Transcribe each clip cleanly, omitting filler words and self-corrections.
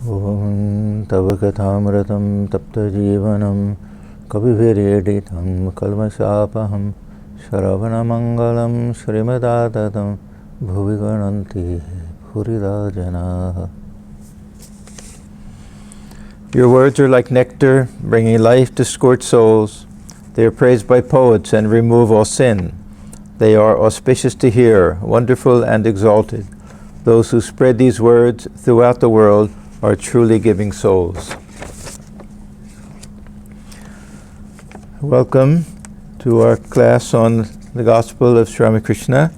Om Tava Kathamratam Tapta Jivanam Kavivireeditam Kalmasapaham Shravana Mangalam Srimadatam Bhuvigananti Purida Janaha. Your words are like nectar, bringing life to scorched souls. They are praised by poets and remove all sin. They are auspicious to hear, wonderful and exalted. Those who spread these words throughout the world are truly giving souls. Welcome to our class on the Gospel of Sri Ramakrishna.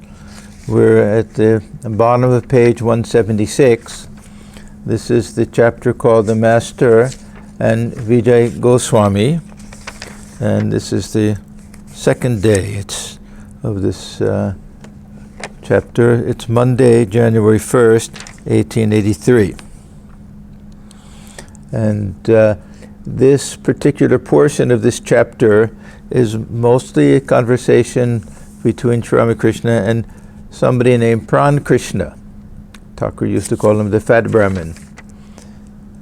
We're at the bottom of page 176. This is the chapter called the Master and Vijay Goswami, and this is the second day of this chapter. It's Monday, January 1st, 1883. And this particular portion of this chapter is mostly a conversation between Sri Ramakrishna and somebody named Pran Krishna. Thakur used to call him the Fat Brahman.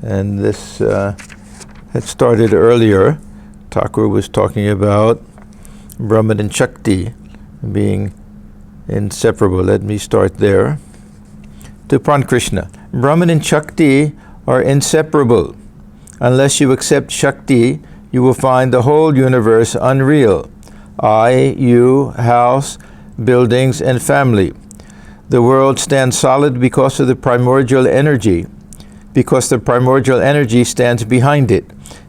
And this had started earlier. Thakur was talking about Brahman and Shakti being inseparable. Let me start there. To Pran Krishna. Brahman and Shakti are inseparable. Unless you accept Shakti, you will find the whole universe unreal. I, you, house, buildings, and family. The world stands solid because of the primordial energy, because the primordial energy stands behind it.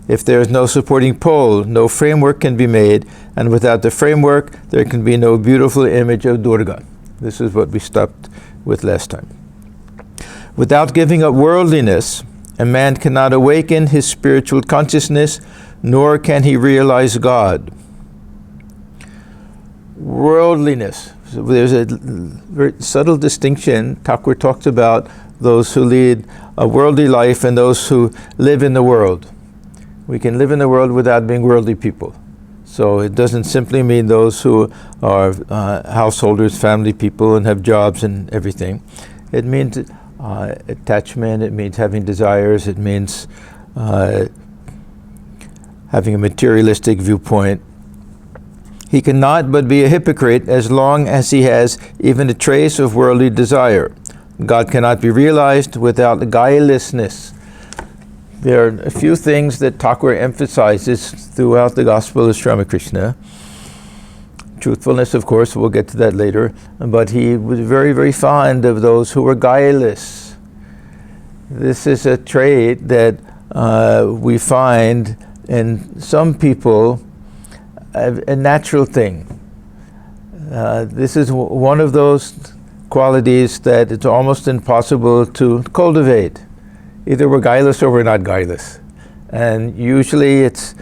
If there is no supporting pole, no framework can be made, and without the framework, there can be no beautiful image of Durga. This is what we stopped with last time. Without giving up worldliness, a man cannot awaken his spiritual consciousness, nor can he realize God. Worldliness. So there's a very subtle distinction. Thakur talks about those who lead a worldly life and those who live in the world. We can live in the world without being worldly people. So it doesn't simply mean those who are householders, family people, and have jobs and everything. It means attachment, it means having desires, it means having a materialistic viewpoint. He cannot but be a hypocrite as long as he has even a trace of worldly desire. God cannot be realized without guilelessness. There are a few things that Thakur emphasizes throughout the Gospel of Sri Ramakrishna. Truthfulness, of course, we'll get to that later, but he was very, very fond of those who were guileless. This is a trait that we find in some people, a natural thing. This is one of those qualities that it's almost impossible to cultivate. Either we're guileless or we're not guileless. And usually it's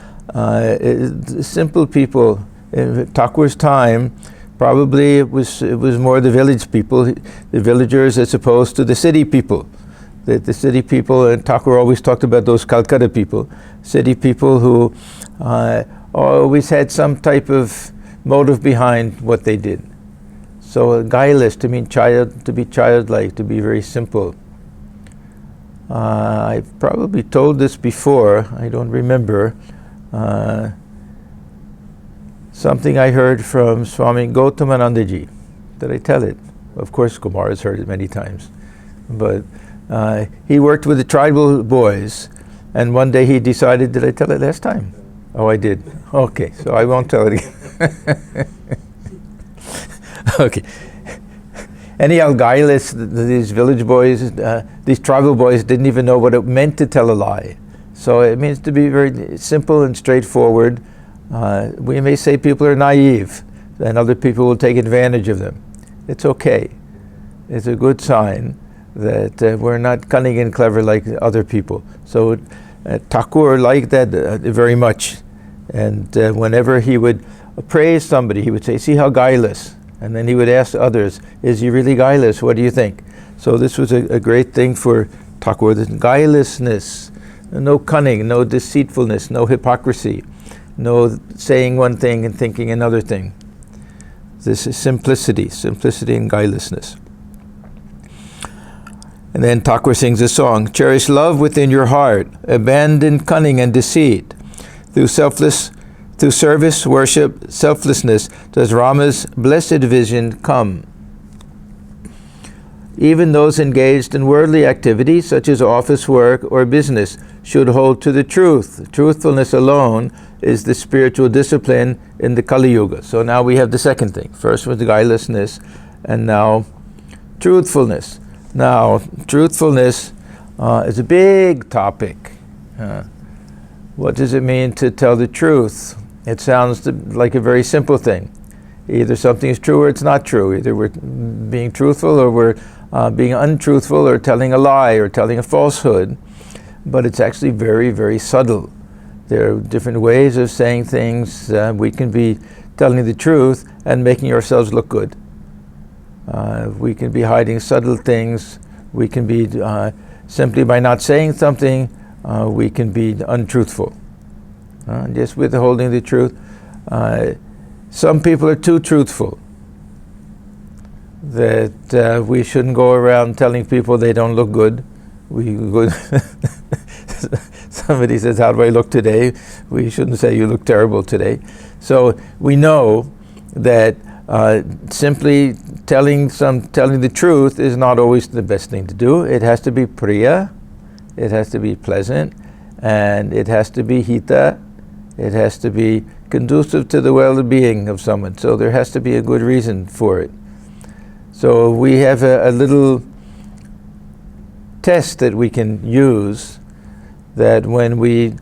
simple people. In Thakur's time, probably it was more the village people, the villagers, as opposed to the city people. The city people, and Thakur always talked about those Calcutta people, city people who always had some type of motive behind what they did. So guileless, to mean to be childlike, to be very simple. I've probably told this before, I don't remember. Something I heard from Swami Atmajnanananda. Did I tell it? Of course, Kumar has heard it many times. But he worked with the tribal boys, and one day he decided, did I tell it last time? Oh, I did. Okay, so I won't tell it again. Okay. Anyhow, guileless, these village boys, these tribal boys didn't even know what it meant to tell a lie. So it means to be very simple and straightforward. We may say people are naive, and other people will take advantage of them. It's okay. It's a good sign that we're not cunning and clever like other people. So Thakur liked that very much. And whenever he would praise somebody, he would say, see how guileless. And then he would ask others, is he really guileless? What do you think? So this was a great thing for Thakur, the guilelessness, no cunning, no deceitfulness, no hypocrisy, no saying one thing and thinking another thing. This is simplicity and guilelessness. And then Thakur sings a song, cherish love within your heart, abandon cunning and deceit. Through service, worship, selflessness, does Rama's blessed vision come. Even those engaged in worldly activities, such as office work or business, should hold to the truth. Truthfulness alone is the spiritual discipline in the Kali Yuga. So now we have the second thing. First was the guilelessness, and now truthfulness. Now, truthfulness is a big topic. What does it mean to tell the truth? It sounds like a very simple thing. Either something is true or it's not true. Either we're being truthful or we're being untruthful, or telling a lie or telling a falsehood. But it's actually very, very subtle. There are different ways of saying things. We can be telling the truth and making ourselves look good. We can be hiding subtle things. We can be, simply by not saying something, we can be untruthful. Just withholding the truth. Some people are too truthful, that we shouldn't go around telling people they don't look good. Somebody says, how do I look today? We shouldn't say you look terrible today. So we know that simply telling the truth is not always the best thing to do. It has to be priya, it has to be pleasant, and it has to be hita. It has to be conducive to the well-being of someone. So there has to be a good reason for it. So we have a little test that we can use, that when we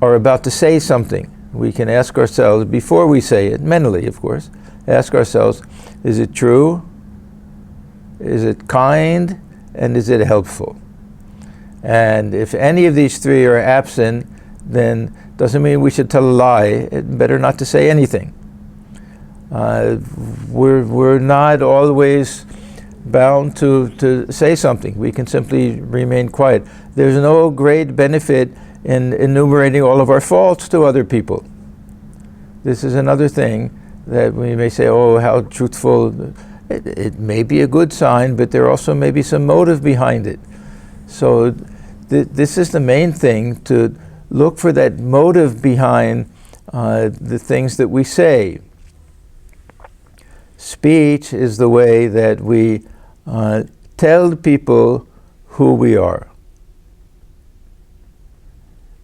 are about to say something, we can ask ourselves, before we say it, mentally of course, ask ourselves, is it true? Is it kind? And is it helpful? And if any of these three are absent, then doesn't mean we should tell a lie. It's better not to say anything. We're not always bound to say something. We can simply remain quiet. There's no great benefit in enumerating all of our faults to other people. This is another thing that we may say, oh, how truthful. It may be a good sign, but there also may be some motive behind it. So this is the main thing, to look for that motive behind the things that we say. Speech is the way that we tell people who we are,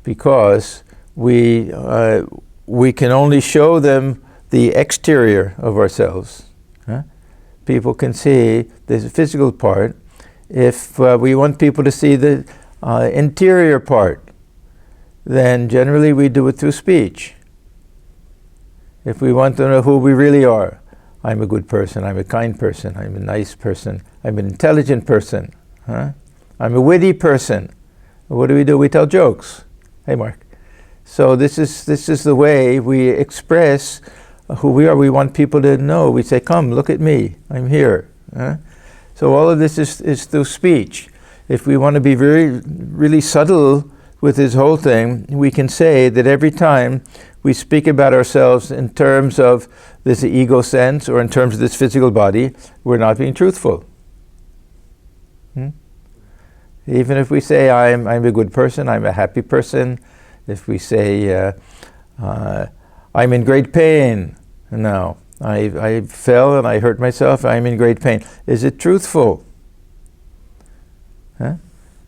because we can only show them the exterior of ourselves. People can see the physical part. If we want people to see the interior part, then generally we do it through speech. If we want to know who we really are, I'm a good person, I'm a kind person, I'm a nice person, I'm an intelligent person, I'm a witty person. What do? We tell jokes. Hey, Mark. So this is the way we express who we are. We want people to know. We say, come, look at me, I'm here. So all of this is through speech. If we want to be really subtle with this whole thing, we can say that every time we speak about ourselves in terms of this ego sense or in terms of this physical body, we're not being truthful. Even if we say I'm a good person, I'm a happy person, if we say I'm in great pain, no, I fell and I hurt myself, I'm in great pain. Is it truthful?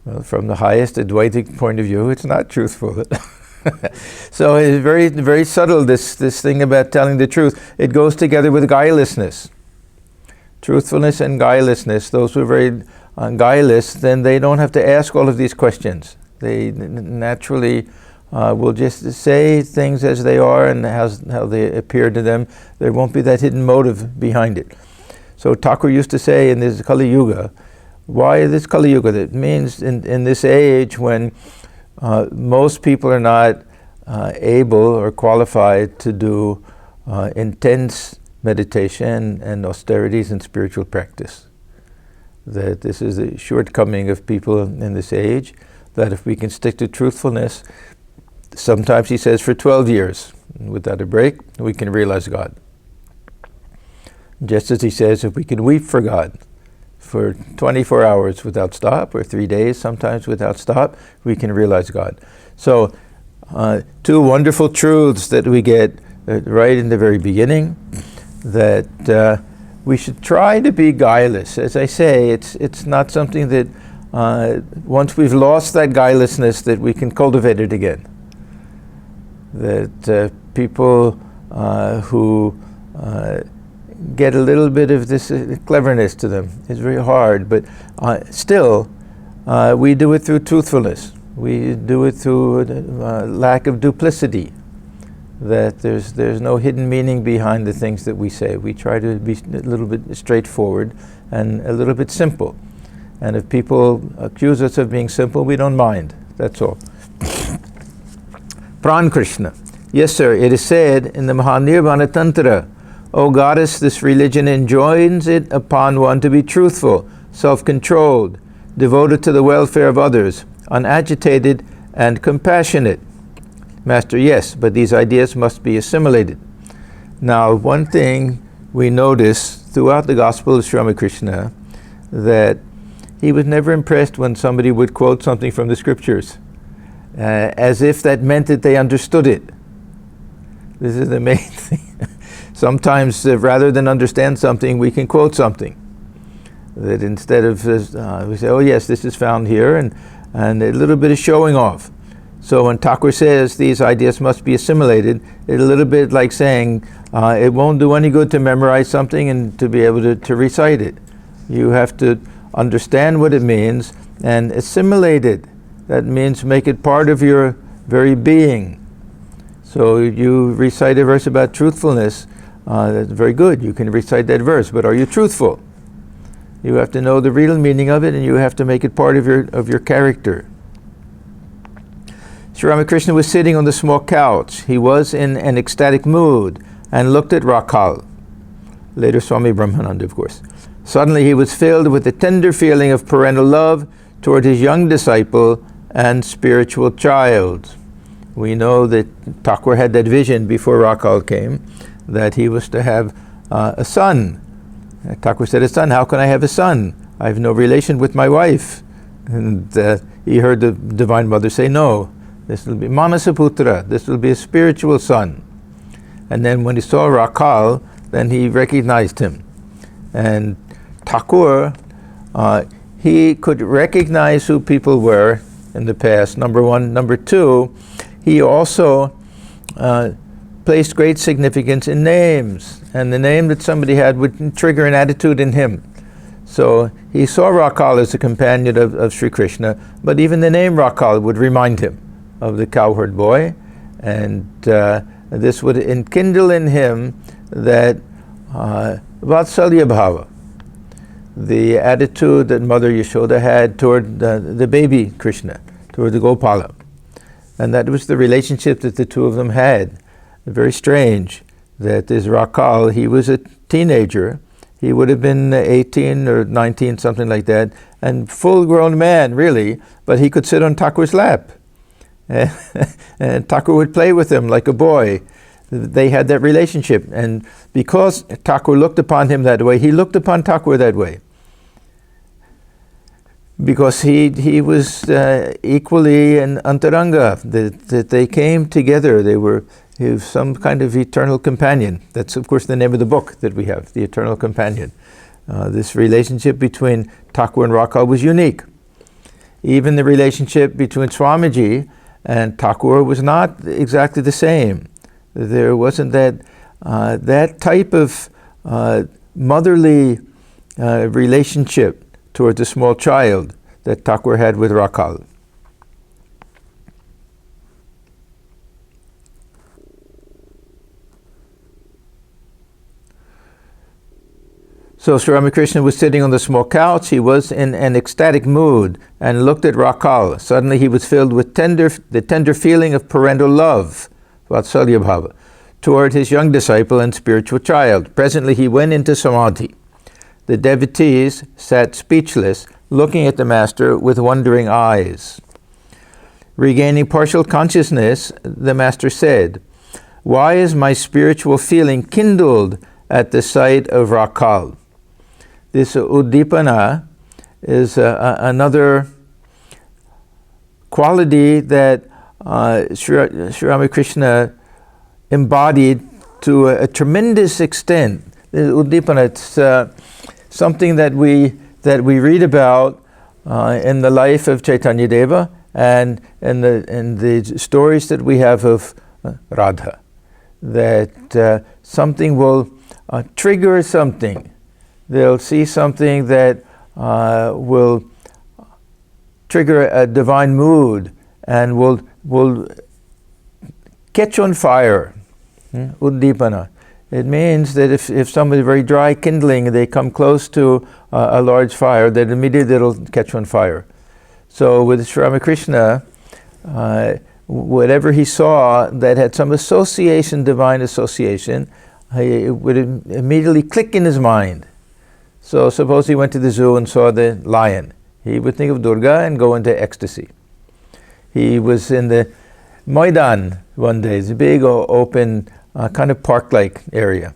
Well, from the highest Advaitic point of view, it's not truthful. So it's very, very subtle, this thing about telling the truth. It goes together with guilelessness. Truthfulness and guilelessness, those who are very guileless, then they don't have to ask all of these questions. They naturally will just say things as they are and how they appear to them. There won't be that hidden motive behind it. So Thakur used to say in this Kali Yuga, why this Kali Yuga? That means in this age when most people are not able or qualified to do intense meditation and austerities and spiritual practice. That this is a shortcoming of people in this age, that if we can stick to truthfulness, sometimes he says for 12 years, without a break, we can realize God. Just as he says, if we can weep for God, For 24 hours without stop, or 3 days sometimes without stop, we can realize God. So, two wonderful truths that we get right in the very beginning, that we should try to be guileless. As I say, it's not something that once we've lost that guilelessness, that we can cultivate it again. That people who get a little bit of this cleverness to them, it's very hard, but still we do it through truthfulness. We do it through lack of duplicity, that there's no hidden meaning behind the things that we say. We try to be a little bit straightforward and a little bit simple. And if people accuse us of being simple, we don't mind. That's all. Pran Krishna. Yes, sir. It is said in the Mahanirvana Tantra, O goddess, this religion enjoins it upon one to be truthful, self-controlled, devoted to the welfare of others, unagitated and compassionate. Master, yes, but these ideas must be assimilated. Now, one thing we notice throughout the Gospel of Sri Ramakrishna, that he was never impressed when somebody would quote something from the scriptures, as if that meant that they understood it. This is the main thing. Sometimes, rather than understand something, we can quote something. That instead of, we say, oh yes, this is found here, and a little bit of showing off. So when Thakur says these ideas must be assimilated, it's a little bit like saying, it won't do any good to memorize something and to be able to recite it. You have to understand what it means and assimilate it. That means make it part of your very being. So you recite a verse about truthfulness, that's very good. You can recite that verse, but are you truthful? You have to know the real meaning of it, and you have to make it part of your character. Sri Ramakrishna was sitting on the small couch. He was in an ecstatic mood and looked at Rakhal. Later Swami Brahmananda, of course. Suddenly he was filled with a tender feeling of parental love toward his young disciple and spiritual child. We know that Thakur had that vision before Rakhal came, that he was to have a son. Thakur said, a son, how can I have a son? I have no relation with my wife. And he heard the Divine Mother say, no, this will be Manasaputra, this will be a spiritual son. And then when he saw Rakhal, then he recognized him. And Thakur, he could recognize who people were in the past, number one. Number two, he also placed great significance in names, and the name that somebody had would trigger an attitude in him. So he saw Rakhal as a companion of Sri Krishna, but even the name Rakhal would remind him of the cowherd boy, and this would enkindle in him that Vatsalya Bhava, the attitude that Mother Yashoda had toward the baby Krishna, toward the Gopala. And that was the relationship that the two of them had. Very strange that this Rakhal, he was a teenager. He would have been 18 or 19, something like that, and full-grown man, really, but he could sit on Thakur's lap. And Thakur would play with him like a boy. They had that relationship. And because Thakur looked upon him that way, he looked upon Thakur that way. Because he was equally an antaranga, that they came together. He was some kind of eternal companion. That's, of course, the name of the book that we have, The Eternal Companion. This relationship between Thakur and Rakhal was unique. Even the relationship between Swamiji and Thakur was not exactly the same. There wasn't that type of motherly relationship towards a small child that Thakur had with Rakhal. So Sri Ramakrishna was sitting on the small couch. He was in an ecstatic mood and looked at Rakhal. Suddenly he was filled with the tender feeling of parental love, Vatsalya Bhava, toward his young disciple and spiritual child. Presently he went into samadhi. The devotees sat speechless, looking at the Master with wondering eyes. Regaining partial consciousness, the Master said, "Why is my spiritual feeling kindled at the sight of Rakhal?" This uddeepana is another quality that Sri Ramakrishna embodied to a tremendous extent. Uddeepana, it's something that we read about in the life of Chaitanya Deva and in the stories that we have of Radha. That something will trigger something. They'll see something that will trigger a divine mood and will catch on fire. Uddeepana. It means that if somebody's very dry kindling, they come close to a large fire, that immediately it'll catch on fire. So with Sri Ramakrishna, whatever he saw that had some association, divine association, it would immediately click in his mind. So suppose he went to the zoo and saw the lion. He would think of Durga and go into ecstasy. He was in the Maidan one day. It's a big open kind of park-like area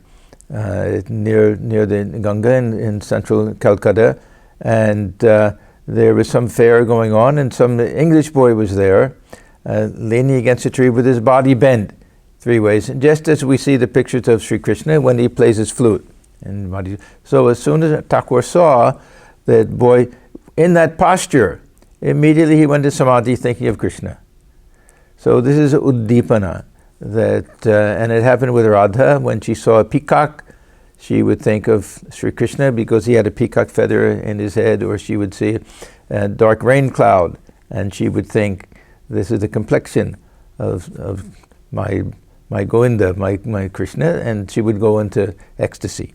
near the Ganga in central Calcutta, and there was some fair going on, and some English boy was there leaning against a tree with his body bent 3 ways, just as we see the pictures of Sri Krishna when he plays his flute. So as soon as Thakur saw that boy in that posture, immediately he went to samadhi thinking of Krishna. So this is uddeepana. And it happened with Radha. When she saw a peacock, she would think of Sri Krishna because he had a peacock feather in his head, or she would see a dark rain cloud and she would think, this is the complexion of my Govinda, my Krishna, and she would go into ecstasy.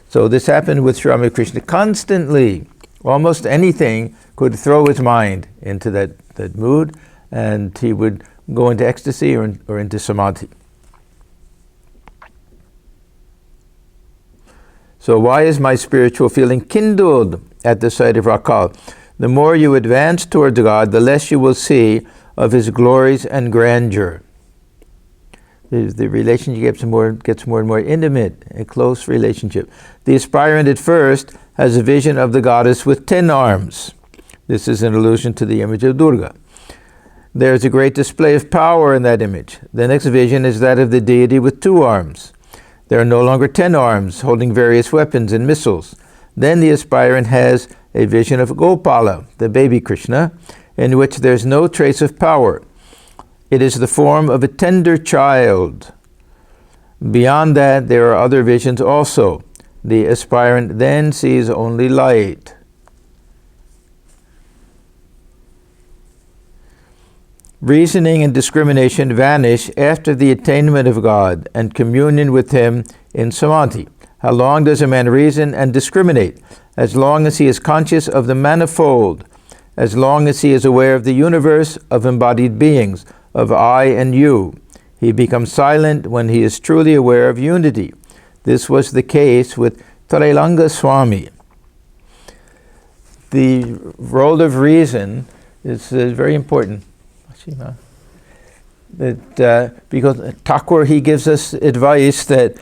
So this happened with Sri Ramakrishna constantly. Almost anything could throw his mind into that mood, and he would go into ecstasy or into samadhi. So why is my spiritual feeling kindled at the sight of Rakhal? The more you advance towards God, the less you will see of his glories and grandeur. The relationship gets more and more intimate, a close relationship. The aspirant at first has a vision of the goddess with 10 arms. This is an allusion to the image of Durga. There is a great display of power in that image. The next vision is that of the deity with 2 arms. There are no longer 10 arms holding various weapons and missiles. Then the aspirant has a vision of Gopala, the baby Krishna, in which there is no trace of power. It is the form of a tender child. Beyond that, there are other visions also. The aspirant then sees only light. Reasoning and discrimination vanish after the attainment of God and communion with Him in samadhi. How long does a man reason and discriminate? As long as he is conscious of the manifold, as long as he is aware of the universe of embodied beings, of I and you. He becomes silent when he is truly aware of unity. This was the case with Trailanga Swami. The role of reason is very important. Because Thakur, he gives us advice that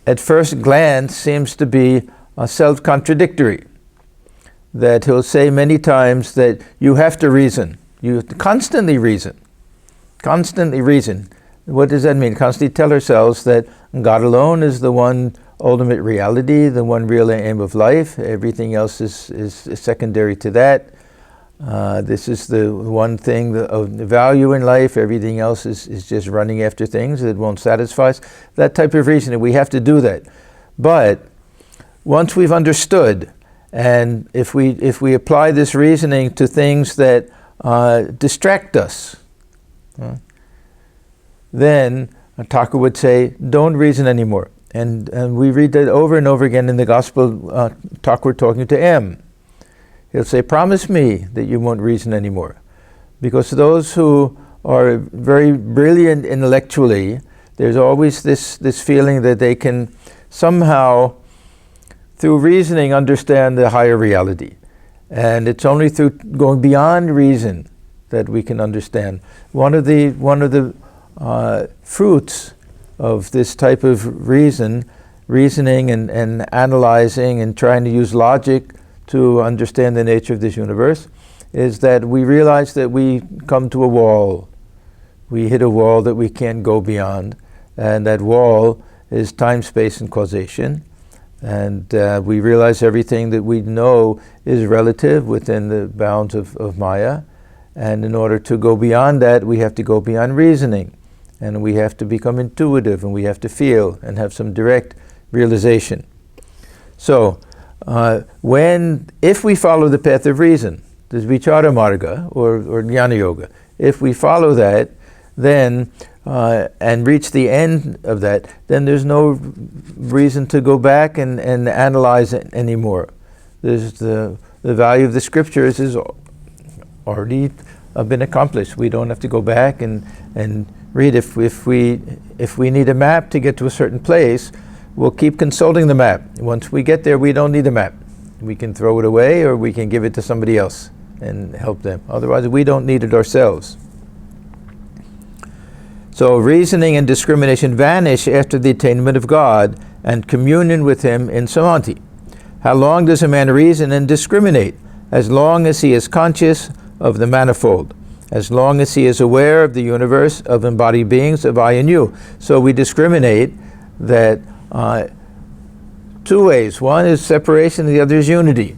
at first glance seems to be self-contradictory. That he'll say many times that you have to reason. You have to constantly reason. Constantly reason. What does that mean? Constantly tell ourselves that God alone is the one ultimate reality, the one real aim of life. Everything else is secondary to that. This is the one thing of the value in life. Everything else is just running after things that won't satisfy us. That type of reasoning, we have to do that. But once we've understood, and if we apply this reasoning to things that distract us, then Thakur would say, don't reason anymore. And we read that over and over again in the Gospel, Thakur talking to M. He'll say, promise me that you won't reason anymore. Because those who are very brilliant intellectually, there's always this feeling that they can somehow, through reasoning, understand the higher reality. And it's only through going beyond reason that we can understand. One of the fruits of this type of reason reasoning and analyzing and trying to use logic to understand the nature of this universe, is that we realize that we come to a wall. We hit a wall that we can't go beyond, and that wall is time, space, and causation. And we realize everything that we know is relative within the bounds of Maya. And in order to go beyond that, we have to go beyond reasoning. And we have to become intuitive, and we have to feel and have some direct realization. So, if we follow the path of reason, this Vichara Marga or Jnana Yoga, if we follow that, then and reach the end of that, then there's no reason to go back and analyze it anymore. There's the value of the scriptures is already been accomplished. We don't have to go back and read. If we need a map to get to a certain place, we'll keep consulting the map. Once we get there, we don't need a map. We can throw it away, or we can give it to somebody else and help them. Otherwise, we don't need it ourselves. So reasoning and discrimination vanish after the attainment of God and communion with Him in samadhi. How long does a man reason and discriminate? As long as he is conscious of the manifold, as long as he is aware of the universe of embodied beings of I and you. So we discriminate that two ways. One is separation, the other is unity.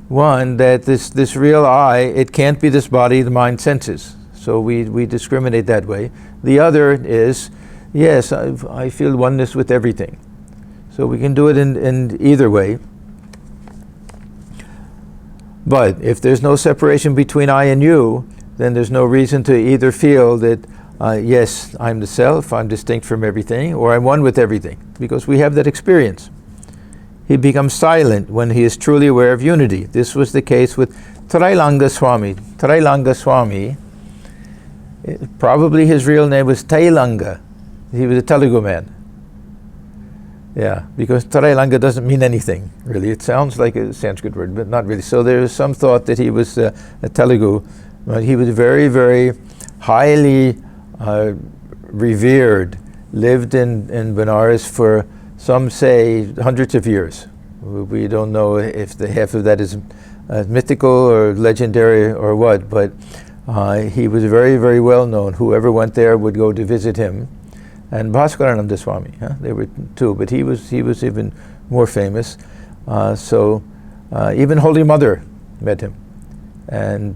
One, that this real I, it can't be this body, the mind, senses. So we discriminate that way. The other is, yes, I feel oneness with everything. So we can do it in either way. But if there's no separation between I and you, then there's no reason to either feel that, yes, I'm the self, I'm distinct from everything, or I'm one with everything, because we have that experience. He becomes silent when he is truly aware of unity. This was the case with Trailanga Swami. Trailanga Swami, probably his real name was Tailanga. He was a Telugu man. Yeah, because Trailanga doesn't mean anything, really. It sounds like a Sanskrit word, but not really. So there is some thought that he was a Telugu, but he was very, very highly revered, lived in Benares for, some say, hundreds of years. We don't know if the half of that is mythical or legendary or what, but he was very, very well known. Whoever went there would go to visit him. And Bhaskarananda Swami, they were two, but he was even more famous. So even Holy Mother met him. And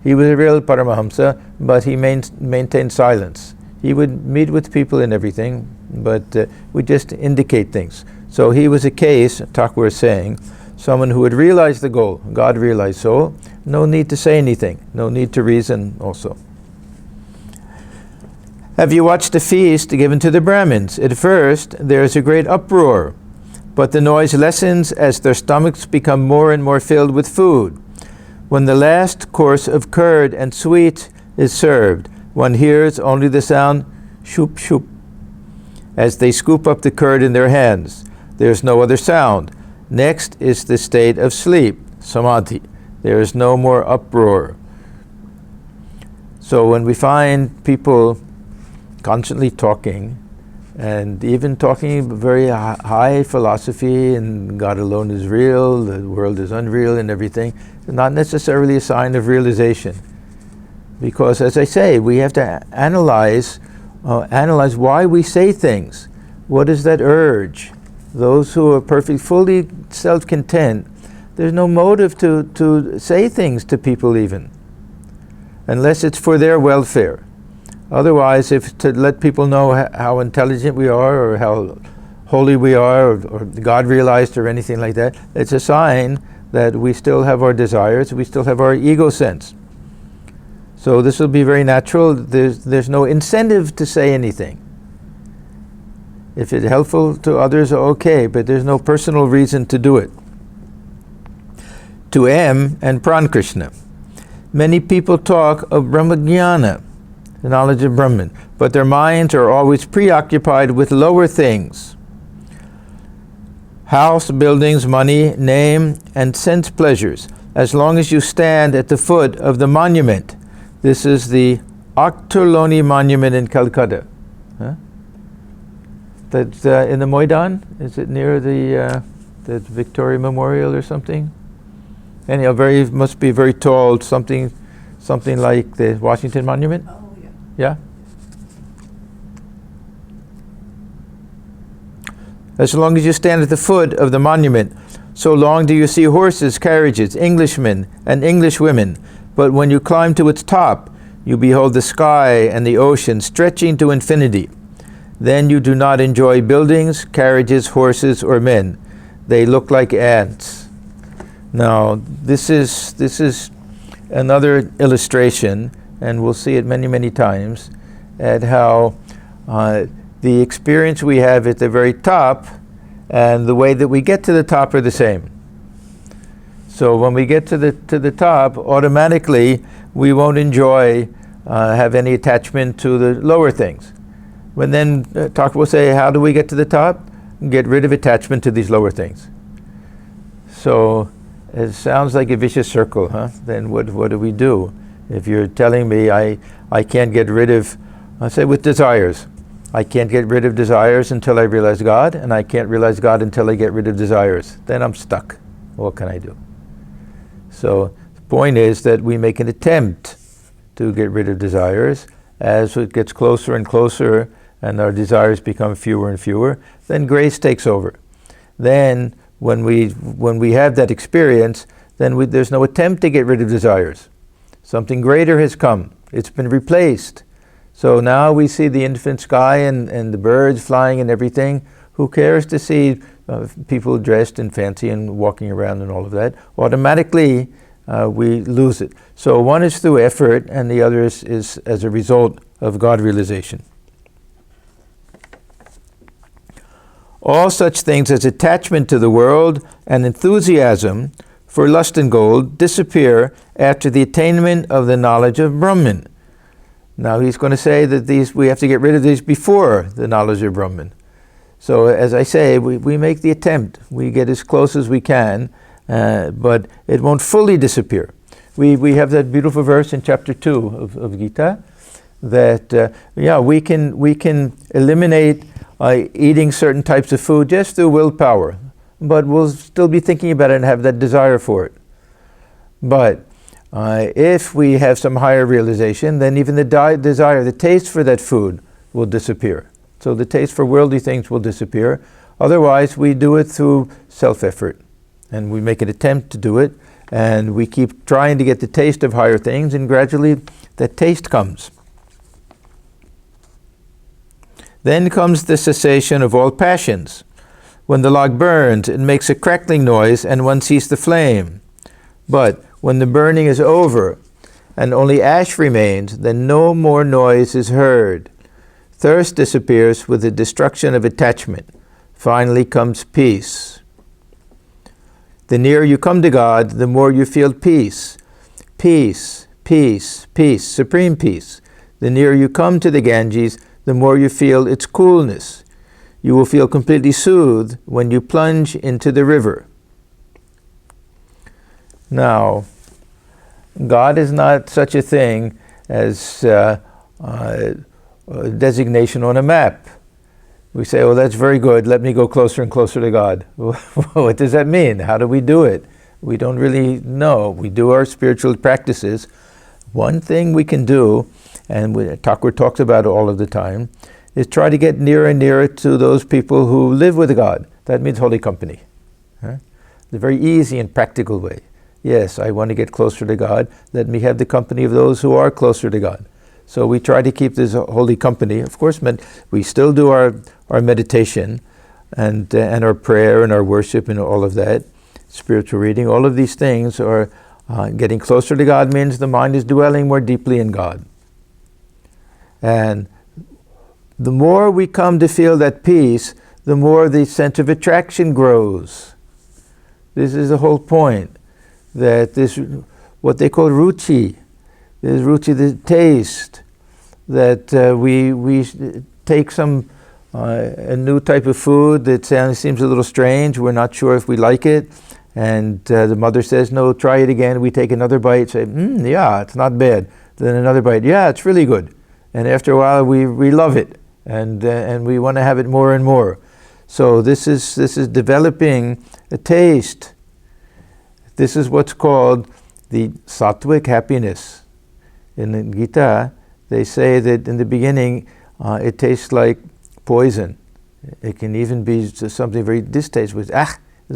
he was a real Paramahamsa, but he maintained silence. He would meet with people and everything, but would just indicate things. So he was a case, Thakur is saying, someone who had realized the goal. God realized so. No need to say anything. No need to reason also. Have you watched a feast given to the Brahmins? At first, there is a great uproar, but the noise lessens as their stomachs become more and more filled with food. When the last course of curd and sweet is served, one hears only the sound shoop shoop as they scoop up the curd in their hands. There is no other sound. Next is the state of sleep, samadhi. There is no more uproar. So when we find people constantly talking, and even talking very high philosophy, and God alone is real, the world is unreal and everything, not necessarily a sign of realization. Because, as I say, we have to analyze why we say things. What is that urge? Those who are fully self-content, there's no motive to say things to people even, unless it's for their welfare. Otherwise, if to let people know how intelligent we are, or how holy we are, or God realized, or anything like that, it's a sign that we still have our desires, we still have our ego sense. So this will be very natural. There's no incentive to say anything. If it's helpful to others, okay, but there's no personal reason to do it. To M and Pran Krishna. Many people talk of Brahmajnana, the knowledge of Brahman, but their minds are always preoccupied with lower things. House, buildings, money, name, and sense pleasures. As long as you stand at the foot of the monument, this is the Okturloni monument in Calcutta. That's in the Moidan? Is it near the Victoria Memorial or something? Anyhow, must be very tall, something like the Washington Monument? Oh, yeah. Yeah? As long as you stand at the foot of the monument, so long do you see horses, carriages, Englishmen, and Englishwomen. But when you climb to its top, you behold the sky and the ocean stretching to infinity. Then you do not enjoy buildings, carriages, horses, or men. They look like ants. Now, this is another illustration, and we'll see it many, many times, at how the experience we have at the very top and the way that we get to the top are the same. So when we get to the top, automatically we won't enjoy, have any attachment to the lower things. But then will say, how do we get to the top? Get rid of attachment to these lower things. So it sounds like a vicious circle, huh? Then what do we do? If you're telling me I can't get rid of, say with desires, I can't get rid of desires until I realize God, and I can't realize God until I get rid of desires. Then I'm stuck. What can I do? So the point is that we make an attempt to get rid of desires. As it gets closer and closer and our desires become fewer and fewer, then grace takes over. Then when we have that experience, then there's no attempt to get rid of desires. Something greater has come. It's been replaced. So now we see the infinite sky and the birds flying and everything. Who cares to see people dressed in fancy and walking around and all of that? Automatically we lose it. So one is through effort and the other is as a result of God realization. All such things as attachment to the world and enthusiasm for lust and gold disappear after the attainment of the knowledge of Brahman. Now he's going to say that we have to get rid of these before the knowledge of Brahman. So as I say, we make the attempt. We get as close as we can, but it won't fully disappear. We have that beautiful verse in chapter 2 of Gita that we can eliminate eating certain types of food just through willpower, but we'll still be thinking about it and have that desire for it. But if we have some higher realization, then even the desire, the taste for that food will disappear. So the taste for worldly things will disappear. Otherwise, we do it through self-effort. And we make an attempt to do it, and we keep trying to get the taste of higher things, and gradually that taste comes. Then comes the cessation of all passions. When the log burns, it makes a crackling noise, and one sees the flame. But when the burning is over, and only ash remains, then no more noise is heard. Thirst disappears with the destruction of attachment. Finally comes peace. The nearer you come to God, the more you feel peace. Peace, peace, peace, supreme peace. The nearer you come to the Ganges, the more you feel its coolness. You will feel completely soothed when you plunge into the river. Now, God is not such a thing as a designation on a map. We say, oh, that's very good, let me go closer and closer to God. What does that mean? How do we do it? We don't really know. We do our spiritual practices. One thing we can do, and Thakur talks about it all of the time, is try to get nearer and nearer to those people who live with God. That means holy company. It's a very easy and practical way. Yes, I want to get closer to God. Let me have the company of those who are closer to God. So we try to keep this holy company. Of course, we still do our meditation and our prayer and our worship and all of that, spiritual reading. All of these things are getting closer to God means the mind is dwelling more deeply in God. And the more we come to feel that peace, the more the sense of attraction grows. This is the whole point. That this, what they call ruchi, is ruchi, the taste, that we take a new type of food that seems a little strange, we're not sure if we like it, and the mother says, no, try it again. We take another bite, say, yeah, it's not bad. Then another bite, yeah, it's really good. And after a while we love it, and we want to have it more and more. So this is developing a taste. This is what's called the sattvic happiness. In the Gita, they say that in the beginning it tastes like poison. It can even be something very distasteful. It's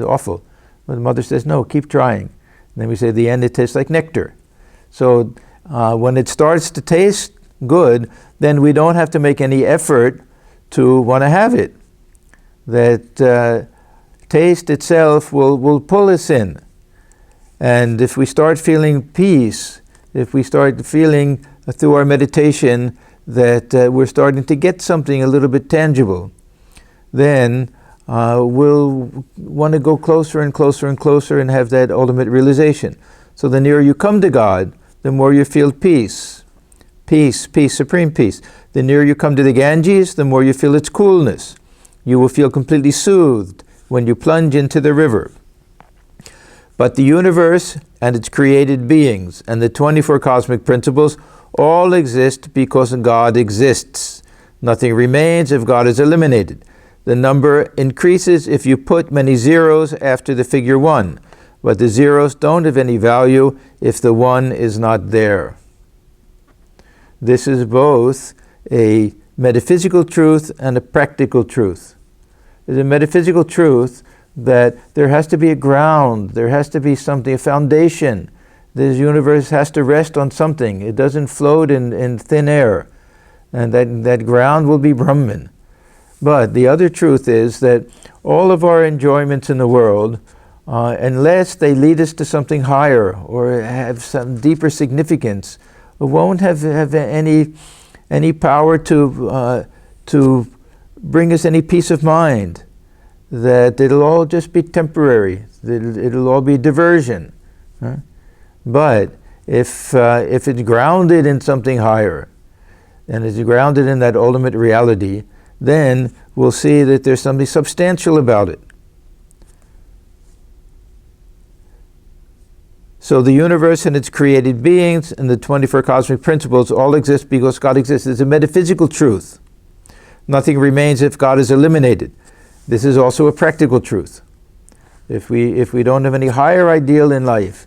awful. But the mother says, no, keep trying. And then we say at the end it tastes like nectar. So when it starts to taste good, then we don't have to make any effort to want to have it. That taste itself will pull us in. And if we start feeling peace, if we start feeling through our meditation that we're starting to get something a little bit tangible, then we'll want to go closer and closer and closer and have that ultimate realization. So the nearer you come to God, the more you feel peace. Peace, peace, supreme peace. The nearer you come to the Ganges, the more you feel its coolness. You will feel completely soothed when you plunge into the river. But the universe and its created beings and the 24 cosmic principles all exist because God exists. Nothing remains if God is eliminated. The number increases if you put many zeros after the figure 1, but the zeros don't have any value if the 1 is not there. This is both a metaphysical truth and a practical truth. There's a metaphysical truth that there has to be a ground, there has to be something, a foundation. This universe has to rest on something. It doesn't float in thin air. And that ground will be Brahman. But the other truth is that all of our enjoyments in the world, unless they lead us to something higher or have some deeper significance, won't have any power to bring us any peace of mind. That it'll all just be temporary. It'll all be diversion. Huh? But if it's grounded in something higher, and it's grounded in that ultimate reality, then we'll see that there's something substantial about it. So the universe and its created beings and the 24 cosmic principles all exist because God exists. It's a metaphysical truth. Nothing remains if God is eliminated. This is also a practical truth. If we don't have any higher ideal in life,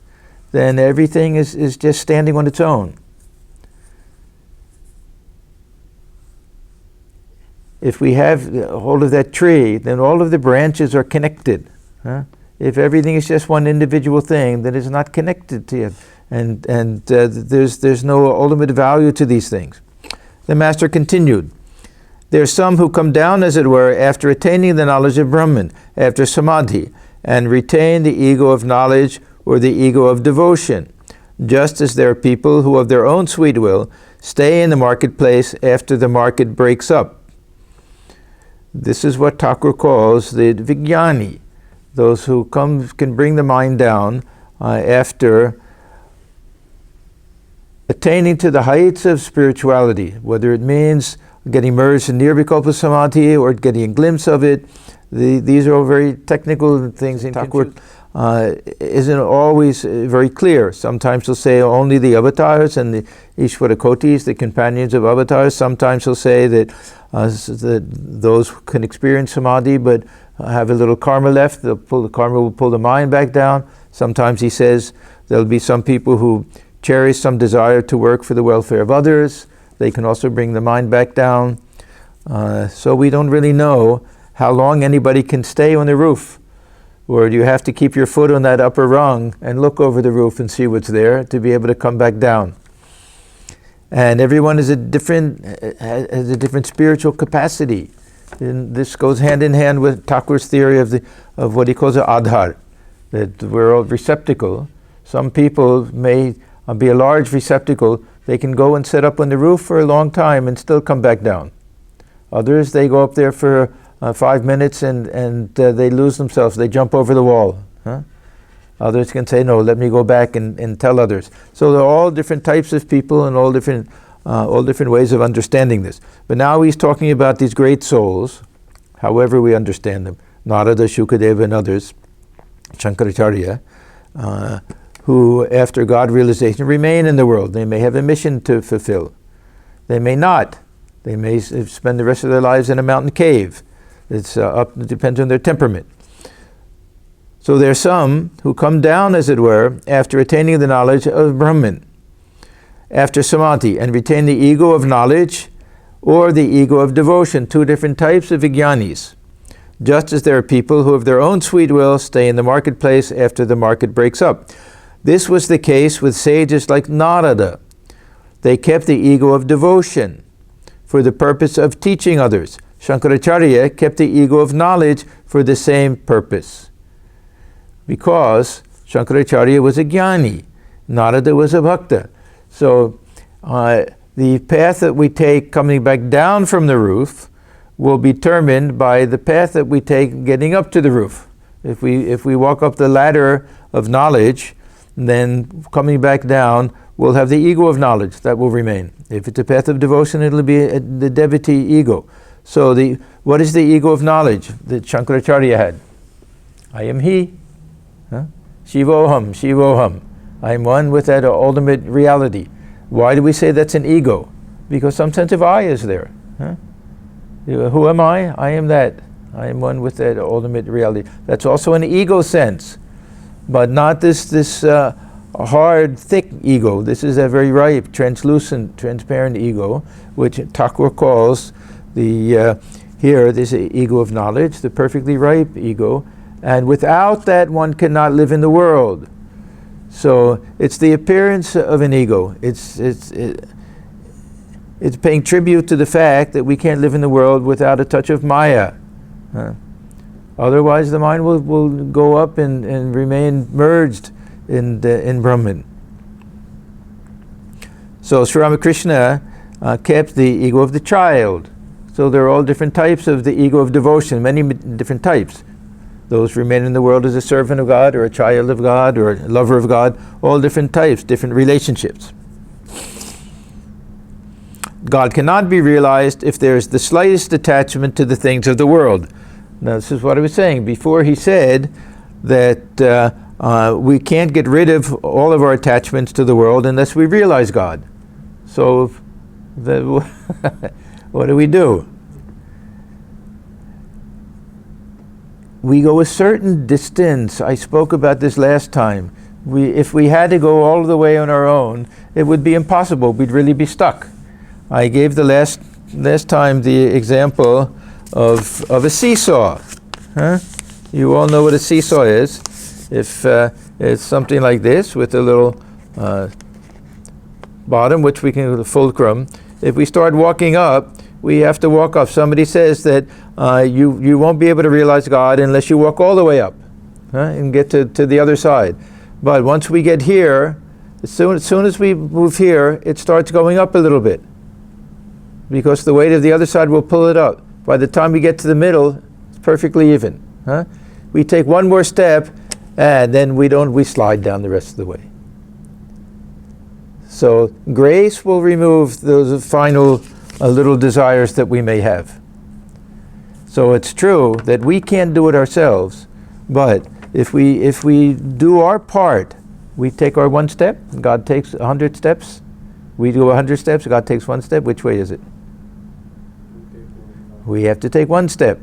then everything is just standing on its own. If we have hold of that tree, then all of the branches are connected. Huh? If everything is just one individual thing, then it's not connected to it. And there's no ultimate value to these things. The Master continued, there are some who come down, as it were, after attaining the knowledge of Brahman, after samadhi, and retain the ego of knowledge or the ego of devotion, just as there are people who of their own sweet will stay in the marketplace after the market breaks up. This is what Thakur calls the vijnani, those who can bring the mind down after attaining to the heights of spirituality, whether it means getting merged in nirvikalpa samadhi or getting a glimpse of it. These are all very technical things. In Thakur isn't always very clear. Sometimes he'll say only the avatars and the Ishvara Kotis, the companions of avatars. Sometimes he'll say that those who can experience samadhi but have a little karma left, the karma will pull the mind back down. Sometimes he says there'll be some people who cherish some desire to work for the welfare of others. They can also bring the mind back down. So we don't really know how long anybody can stay on the roof. Or you have to keep your foot on that upper rung and look over the roof and see what's there to be able to come back down. And everyone has a different spiritual capacity. And this goes hand in hand with Thakur's theory of what he calls an adhar, that we're all receptacle. Some people may be a large receptacle. They can go and sit up on the roof for a long time and still come back down. Others, they go up there for 5 minutes and they lose themselves. They jump over the wall. Huh? Others can say, no, let me go back and tell others. So there are all different types of people and all different ways of understanding this. But now he's talking about these great souls, however we understand them, Narada, Shukadeva, and others, Shankaracharya, who, after God realization, remain in the world. They may have a mission to fulfill. They may not. They may spend the rest of their lives in a mountain cave. It depends on their temperament. So there are some who come down, as it were, after attaining the knowledge of Brahman, after samadhi, and retain the ego of knowledge or the ego of devotion, two different types of vijnanis. Just as there are people who of their own sweet will stay in the marketplace after the market breaks up. This was the case with sages like Narada. They kept the ego of devotion for the purpose of teaching others. Shankaracharya kept the ego of knowledge for the same purpose. Because Shankaracharya was a jnani, Narada was a bhakta. So the path that we take coming back down from the roof will be determined by the path that we take getting up to the roof. If we walk up the ladder of knowledge, then coming back down, we'll have the ego of knowledge that will remain. If it's a path of devotion, it'll be the devotee ego. So what is the ego of knowledge that Shankaracharya had? I am he. Shivoham, Shivoham. I am one with that ultimate reality. Why do we say that's an ego? Because some sense of I is there. Who am I? I am that. I am one with that ultimate reality. That's also an ego sense, but not this hard, thick ego. This is a very ripe, translucent, transparent ego, which Thakur calls this ego of knowledge, the perfectly ripe ego. And without that, one cannot live in the world. So it's the appearance of an ego. It's paying tribute to the fact that we can't live in the world without a touch of Maya. Otherwise, the mind will go up and remain merged in Brahman. So Sri Ramakrishna kept the ego of the child. So there are all different types of the ego of devotion, many different types. Those remain in the world as a servant of God, or a child of God, or a lover of God, all different types, different relationships. God cannot be realized if there is the slightest attachment to the things of the world. Now, this is what I was saying. Before he said that we can't get rid of all of our attachments to the world unless we realize God. So what do? We go a certain distance. I spoke about this last time. If we had to go all the way on our own, it would be impossible. We'd really be stuck. I gave the last time the example of a seesaw. You all know what a seesaw is. If it's something like this with a little bottom, which we can, the fulcrum. If we start walking up, we have to walk up. Somebody says that you won't be able to realize God unless you walk all the way up and get to the other side. But once we get here, as soon as we move here, it starts going up a little bit, because the weight of the other side will pull it up. By the time we get to the middle, it's perfectly even. We take one more step, and then we slide down the rest of the way. So grace will remove those final little desires that we may have. So it's true that we can't do it ourselves, but if we do our part, we take our one step, God takes 100 steps. We do 100 steps, God takes one step. Which way is it? We have to take one step.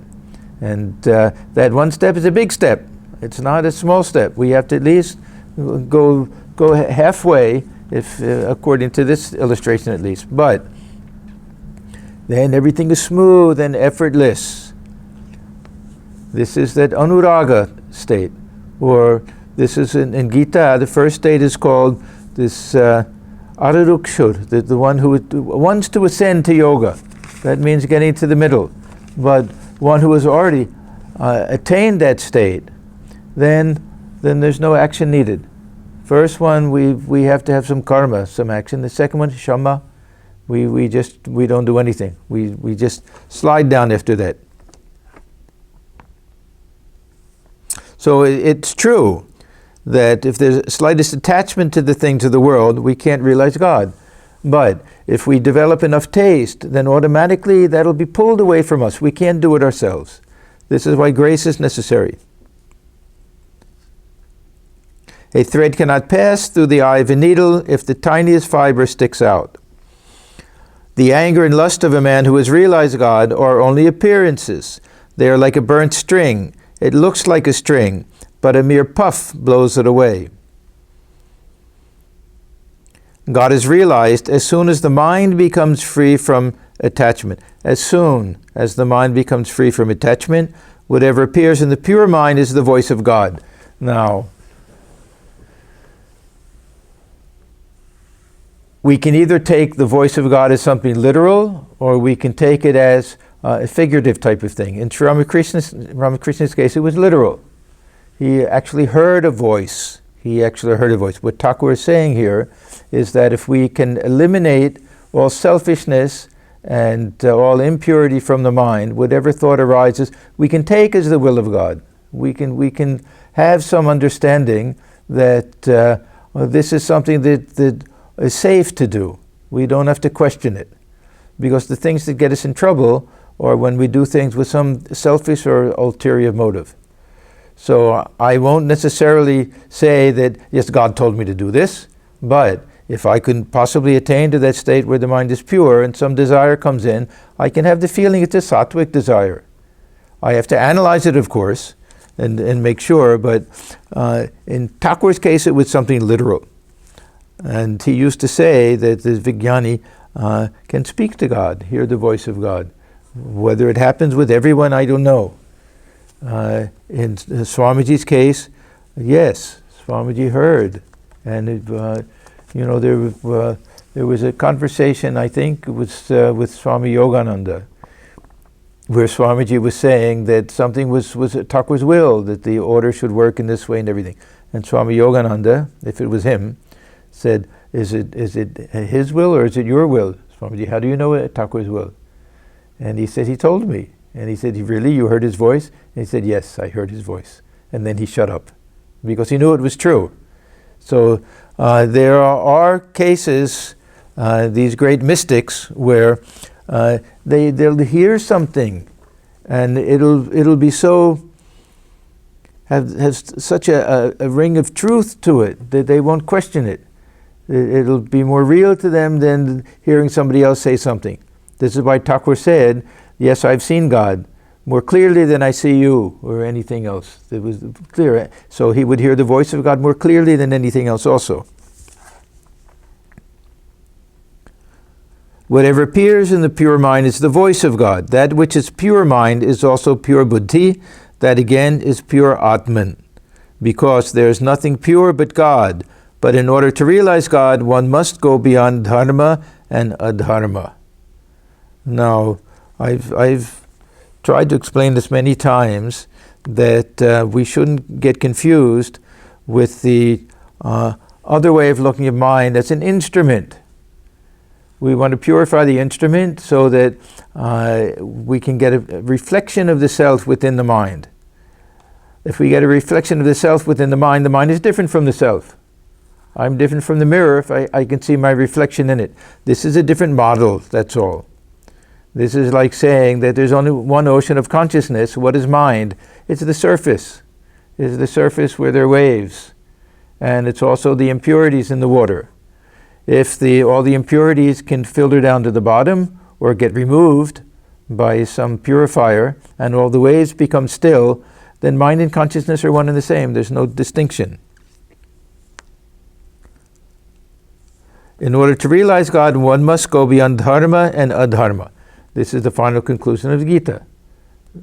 And that one step is a big step. It's not a small step. We have to at least go halfway, if according to this illustration at least. But then everything is smooth and effortless. This is that anuraga state. Or this is in Gita, the first state is called this ararukshur, the one who wants to ascend to yoga. That means getting to the middle. But one who has already attained that state, then there's no action needed. First one, we have to have some karma, some action. The second one, shama. We don't do anything. We just slide down after that. So it's true that if there's slightest attachment to the things of the world, we can't realize God. But if we develop enough taste, then automatically that'll be pulled away from us. We can't do it ourselves. This is why grace is necessary. A thread cannot pass through the eye of a needle if the tiniest fiber sticks out. The anger and lust of a man who has realized God are only appearances. They are like a burnt string. It looks like a string, but a mere puff blows it away. God is realized as soon as the mind becomes free from attachment. As soon as the mind becomes free from attachment, whatever appears in the pure mind is the voice of God. Now, we can either take the voice of God as something literal, or we can take it as a figurative type of thing. In Sri Ramakrishna's case, it was literal. He actually heard a voice. What Thakur is saying here is that if we can eliminate all selfishness and all impurity from the mind, whatever thought arises, we can take as the will of God. We can have some understanding that this is something that is safe to do. We don't have to question it. Because the things that get us in trouble are when we do things with some selfish or ulterior motive. So I won't necessarily say that, yes, God told me to do this, but if I can possibly attain to that state where the mind is pure and some desire comes in, I can have the feeling it's a sattvic desire. I have to analyze it, of course, and make sure, but in Thakur's case, it was something literal. And he used to say that the Vijnani can speak to God, hear the voice of God. Whether it happens with everyone, I don't know. In Swamiji's case, yes, Swamiji heard. And there was a conversation, I think, with Swami Yogananda, where Swamiji was saying that something was Thakur's will, that the order should work in this way and everything. And Swami Yogananda, if it was him, said, is it his will or is it your will? Swamiji, how do you know Thakur's will? And he said, he told me. And he said, really, you heard his voice? And he said, yes, I heard his voice. And then he shut up, because he knew it was true. So there are cases, these great mystics, where they'll hear something, and it'll be so, has such a ring of truth to it that they won't question it. It'll be more real to them than hearing somebody else say something. This is why Thakur said, yes, I've seen God more clearly than I see you or anything else. It was clear. So he would hear the voice of God more clearly than anything else also. Whatever appears in the pure mind is the voice of God. That which is pure mind is also pure buddhi. That again is pure Atman. Because there is nothing pure but God. But in order to realize God, one must go beyond dharma and adharma. Now, I've tried to explain this many times, that we shouldn't get confused with the other way of looking at mind as an instrument. We want to purify the instrument so that we can get a reflection of the self within the mind. If we get a reflection of the self within the mind is different from the self. I'm different from the mirror if I can see my reflection in it. This is a different model, that's all. This is like saying that there's only one ocean of consciousness. What is mind? It's the surface. It's the surface where there are waves. And it's also the impurities in the water. If all the impurities can filter down to the bottom or get removed by some purifier and all the waves become still, then mind and consciousness are one and the same. There's no distinction. In order to realize God, one must go beyond dharma and adharma. This is the final conclusion of the Gita.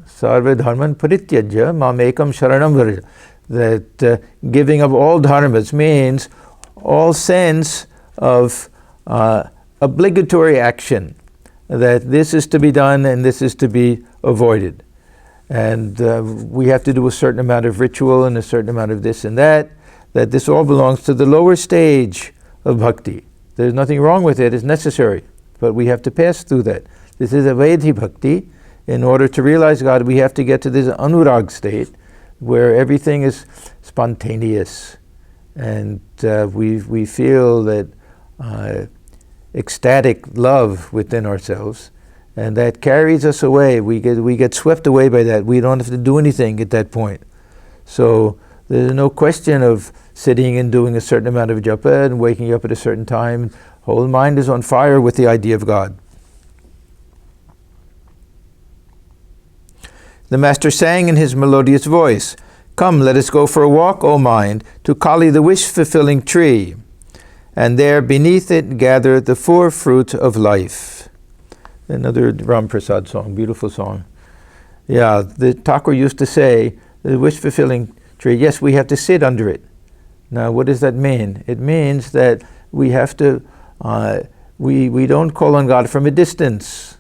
Sarva dharman parityajya mamekam sharanam vraja. That giving of all dharmas means all sense of obligatory action. That this is to be done and this is to be avoided. And we have to do a certain amount of ritual and a certain amount of this and that. That this all belongs to the lower stage of bhakti. There's nothing wrong with it, it's necessary. But we have to pass through that. This is a Vedhi bhakti. In order to realize God, we have to get to this anurag state where everything is spontaneous. And we feel that ecstatic love within ourselves. And that carries us away. We get swept away by that. We don't have to do anything at that point. So there's no question of sitting and doing a certain amount of japa and waking up at a certain time. Whole mind is on fire with the idea of God. The Master sang in his melodious voice, "Come, let us go for a walk, O mind, to Kali the wish-fulfilling tree, and there beneath it gather the four fruits of life." Another Ram Prasad song, beautiful song. Yeah, the Thakur used to say, the wish-fulfilling tree, yes, we have to sit under it. Now, what does that mean? It means that we have to, we don't call on God from a distance.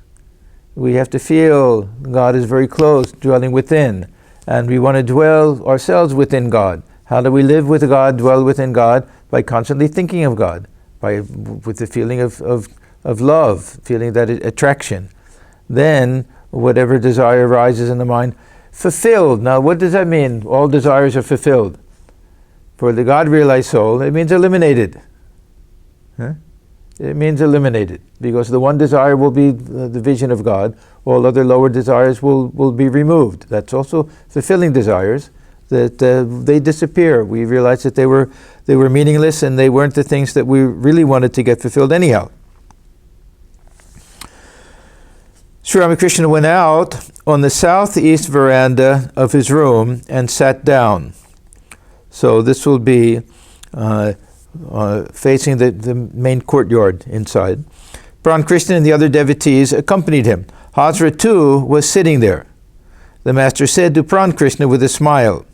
We have to feel God is very close, dwelling within. And we want to dwell ourselves within God. How do we live with God, dwell within God? By constantly thinking of God, with the feeling of love, feeling that attraction. Then, whatever desire arises in the mind, fulfilled. Now, what does that mean? All desires are fulfilled. For the God-realized soul, it means eliminated. Huh? It means eliminated, because the one desire will be the vision of God. All other lower desires will be removed. That's also fulfilling desires, that they disappear. We realize that they were meaningless, and they weren't the things that we really wanted to get fulfilled anyhow. Sri Ramakrishna went out on the southeast veranda of his room and sat down. So this will be facing the main courtyard inside. Pran Krishna and the other devotees accompanied him. Hazra too was sitting there. The Master said to Pran Krishna with a smile.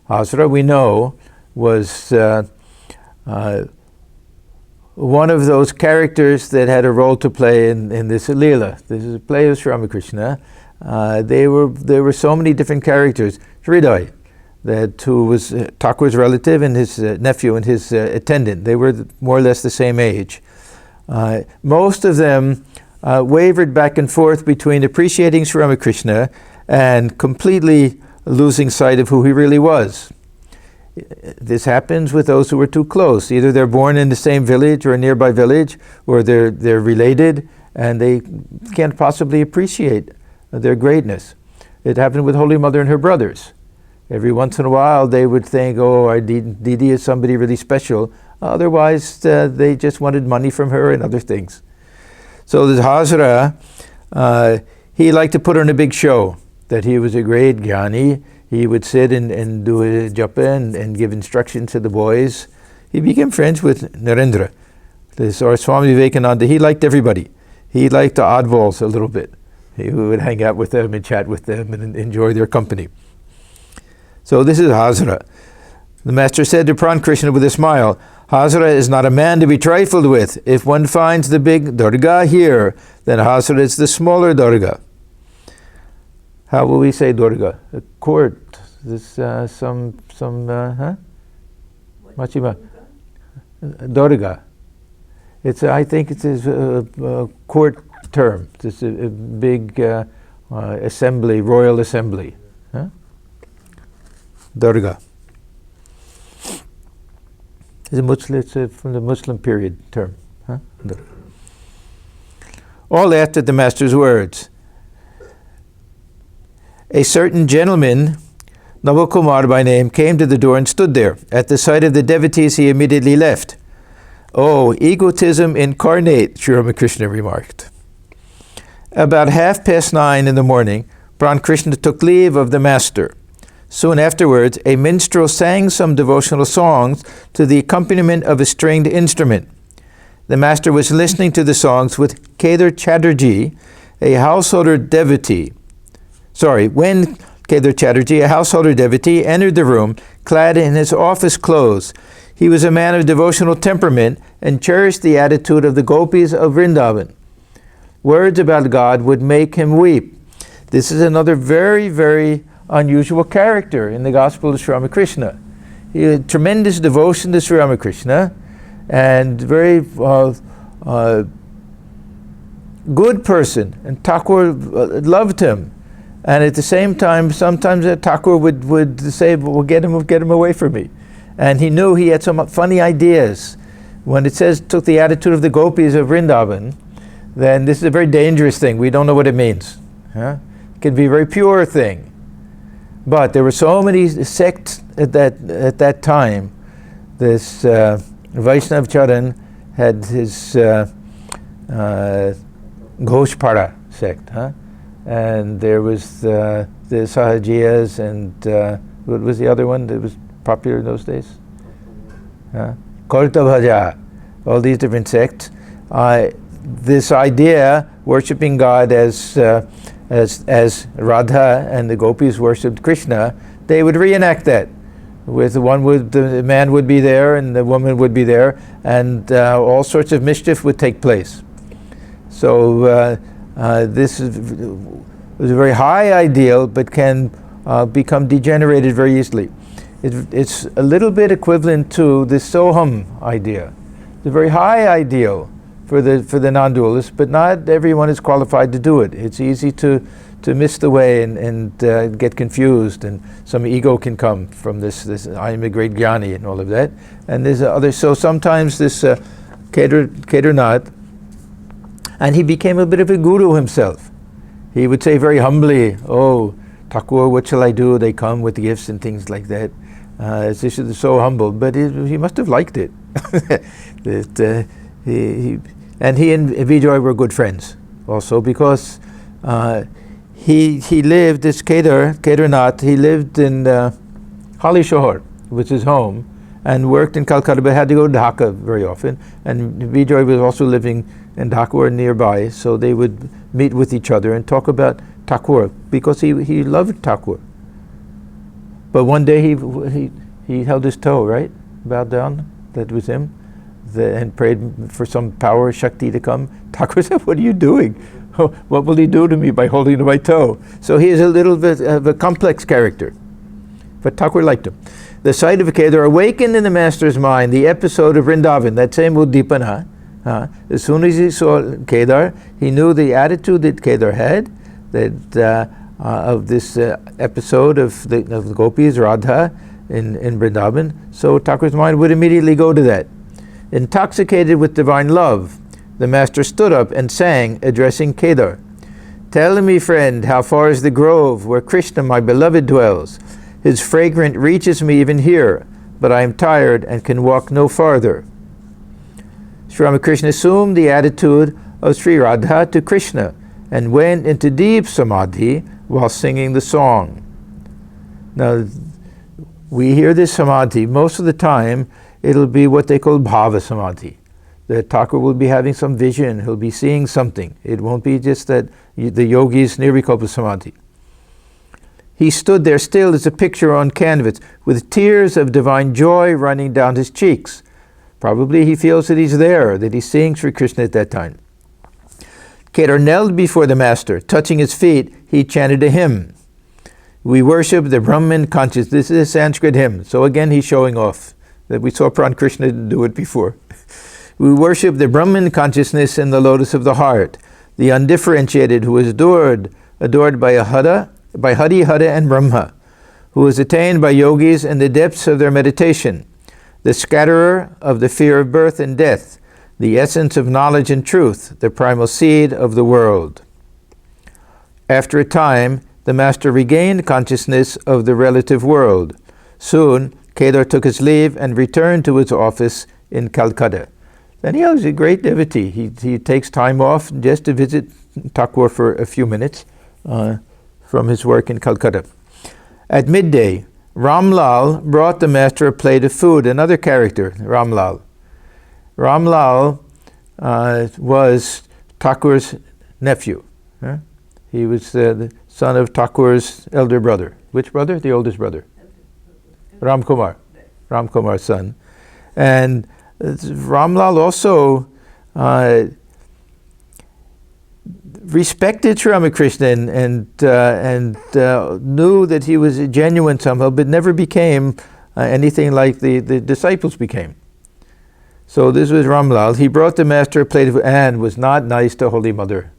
Hazra, we know, was one of those characters that had a role to play in this Leela. This is a play of Sri Ramakrishna. There were so many different characters. Hriday, who was Thakur's relative, and his nephew and his attendant. They were more or less the same age. Most of them wavered back and forth between appreciating Sri Ramakrishna and completely losing sight of who he really was. This happens with those who are too close. Either they're born in the same village or a nearby village, or they're related, and they can't possibly appreciate their greatness. It happened with Holy Mother and her brothers. Every once in a while they would think, oh, our Didi is somebody really special. Otherwise, they just wanted money from her and other things. So this Hazra, he liked to put on a big show, that he was a great jnani. He would sit and do a japa and give instructions to the boys. He became friends with Narendra. Our Swami Vivekananda, he liked everybody. He liked the oddballs a little bit. He would hang out with them and chat with them and enjoy their company. So this is Hazra. The Master said to Pran Krishna with a smile, Hazra is not a man to be trifled with. If one finds the big Durga here, then Hazra is the smaller Durga. How will we say Durga? A court. This Machima. Durga. I think it's a court term. It's a big assembly, royal assembly. Huh? Durga. It's from the Muslim period term. Huh? All laughed at the Master's words. A certain gentleman, Navakumar by name, came to the door and stood there. At the sight of the devotees, he immediately left. Oh, egotism incarnate, Sri Ramakrishna remarked. About 9:30 in the morning, Pran Krishna took leave of the Master. Soon afterwards, a minstrel sang some devotional songs to the accompaniment of a stringed instrument. The Master was listening to the songs with Kedar Chatterjee, a householder devotee. When Kedar Chatterjee, a householder devotee, entered the room, clad in his office clothes. He was a man of devotional temperament and cherished the attitude of the gopis of Vrindavan. Words about God would make him weep. This is another very, very unusual character in the Gospel of Sri Ramakrishna. He had tremendous devotion to Sri Ramakrishna and very good person, and Thakur loved him. And at the same time, sometimes Thakur would say, well, get him away from me. And he knew he had some funny ideas. When it says, took the attitude of the gopis of Vrindavan, then this is a very dangerous thing. We don't know what it means. Huh? It can be a very pure thing. But there were so many sects at that time. This Vaishnav Charan had his Ghoshpara sect, huh? And there was the Sahajiyas and what was the other one that was popular in those days? Kartabhaja, all these different sects. This idea, worshipping God as Radha and the gopis worshipped Krishna, they would reenact that. The man would be there and the woman would be there, and all sorts of mischief would take place. So this was a very high ideal, but can become degenerated very easily. It's a little bit equivalent to the Soham idea. It's a very high ideal for the non-dualists, but not everyone is qualified to do it. It's easy to miss the way and get confused, and some ego can come from this I am a great jnani and all of that. And there's other. So sometimes this Kedarnath, and he became a bit of a guru himself. He would say very humbly, "Oh, Thakur, what shall I do?" They come with gifts and things like that. This is so humble, but he must have liked it. He and Vijay were good friends also, because he lived, this Kedarnath, he lived in Halishahar, which is home, and worked in Calcutta, but had to go to Dhaka very often. And Vijay was also living in Dhaka or nearby, so they would meet with each other and talk about Thakur, because he loved Thakur. But one day he held his toe, right? Bowed down, that was him, and prayed for some power, Shakti, to come. Thakur said, "What are you doing? What will he do to me by holding to my toe?" So he is a little bit of a complex character. But Thakur liked him. The sight of Kedar awakened in the master's mind the episode of Vrindavan, that same uddeepana. As soon as he saw Kedar, he knew the attitude that Kedar had, that of this episode of the gopis, Radha, in Vrindavan. So Thakur's mind would immediately go to that. Intoxicated with divine love, the master stood up and sang, addressing Kedar, "Tell me, friend, how far is the grove where Krishna, my beloved, dwells? His fragrance reaches me even here, but I am tired and can walk no farther." Sri Ramakrishna assumed the attitude of Sri Radha to Krishna and went into deep samadhi while singing the song. Now, we hear this samadhi, most of the time it'll be what they call bhava samadhi. The Thakur will be having some vision, he'll be seeing something. It won't be just that the yogi's nirvikalpa samadhi. He stood there still as a picture on canvas, with tears of divine joy running down his cheeks. Probably he feels that he's there, that he's seeing Sri Krishna at that time. Kedar knelt before the master. Touching his feet, he chanted a hymn. "We worship the Brahman consciousness." This is a Sanskrit hymn. So again, he's showing off that we saw Pran Krishna do it before. "We worship the Brahman consciousness in the lotus of the heart, the undifferentiated, who is adored by Hari, Hara, and Brahma, who is attained by yogis in the depths of their meditation, the scatterer of the fear of birth and death, the essence of knowledge and truth, the primal seed of the world." After a time, the master regained consciousness of the relative world. Soon, Kedar took his leave and returned to his office in Calcutta. Then he was a great devotee. He takes time off just to visit Thakur for a few minutes from his work in Calcutta. At midday, Ramlal brought the master a plate of food. Another character, Ramlal. Ramlal was Thakur's nephew. He was the son of Thakur's elder brother. Which brother? The oldest brother. Ramkumar's son. And Ramlal also respected Sri Ramakrishna and knew that he was genuine somehow, but never became anything like the disciples became. So this was Ramlal. He brought the master a plate of, and was not nice to Holy Mother.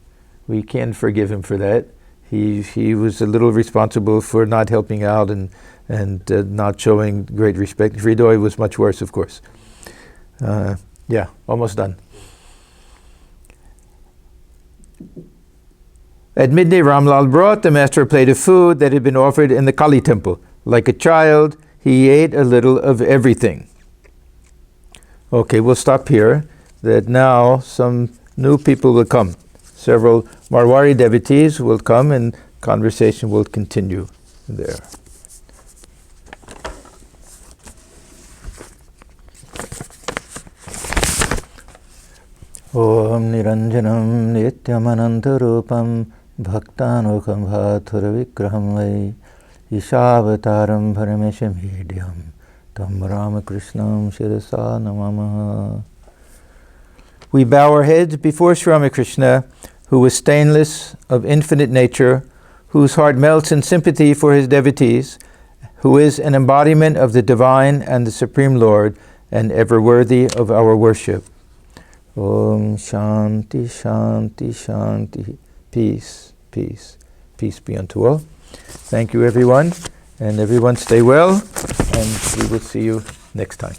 We can't forgive him for that. He was a little responsible for not helping out and not showing great respect. Hridoy was much worse, of course. Yeah, almost done. At midday, Ramlal brought the master a plate of food that had been offered in the Kali temple. Like a child, he ate a little of everything. Okay, we'll stop here. That now some new people will come. Several Marwari devotees will come and conversation will continue there. Om Niranjanam Nityamanantarupam Bhaktanukam Bhaturavikraham Vai Ishavataram Parameshamhidhyam Tam Ramakrishnam Shirasa Namamaha. We bow our heads before Sri Ramakrishna, who is stainless, of infinite nature, whose heart melts in sympathy for his devotees, who is an embodiment of the divine and the Supreme Lord, and ever worthy of our worship. Om Shanti, Shanti, Shanti. Peace, peace. Peace be unto all. Thank you, everyone. And everyone stay well, and we will see you next time.